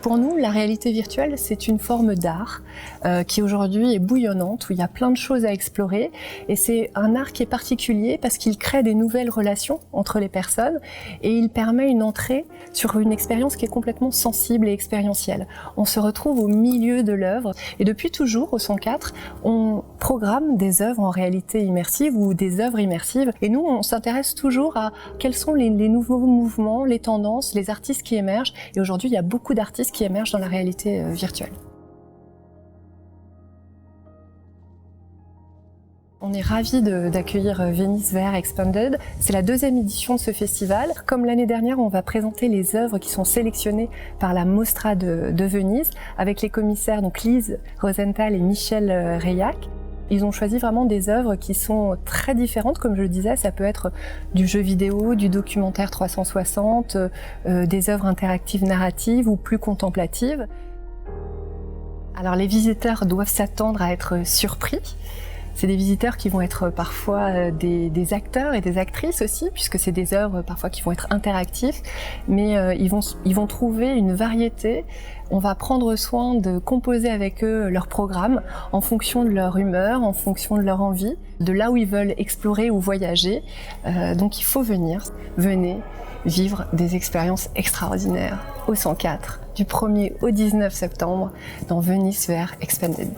Pour nous, la réalité virtuelle, c'est une forme d'art qui aujourd'hui est bouillonnante, où il y a plein de choses à explorer. Et c'est un art qui est particulier parce qu'il crée des nouvelles relations entre les personnes et il permet une entrée sur une expérience qui est complètement sensible et expérientielle. On se retrouve au milieu de l'œuvre et depuis toujours, au 104, on programme des œuvres en réalité immersive ou des œuvres immersives. Et nous, on s'intéresse toujours à quels sont les nouveaux mouvements, les tendances, les artistes qui émergent. Et aujourd'hui, il y a beaucoup d'artistes qui émergent dans la réalité virtuelle. On est ravis d'accueillir Venice VR Expanded. C'est la deuxième édition de ce festival. Comme l'année dernière, on va présenter les œuvres qui sont sélectionnées par la Mostra de Venise avec les commissaires donc Lise Rosenthal et Michel Reillac. Ils ont choisi vraiment des œuvres qui sont très différentes, comme je le disais, ça peut être du jeu vidéo, du documentaire 360, des œuvres interactives narratives ou plus contemplatives. Alors les visiteurs doivent s'attendre à être surpris. C'est des visiteurs qui vont être parfois des acteurs et des actrices aussi, puisque c'est des œuvres parfois qui vont être interactives, mais ils vont trouver une variété. On va prendre soin de composer avec eux leur programme en fonction de leur humeur, en fonction de leur envie, de là où ils veulent explorer ou voyager. Donc il faut venir, venez vivre des expériences extraordinaires au 104, du 1er au 19 septembre dans Venice VR Expanded.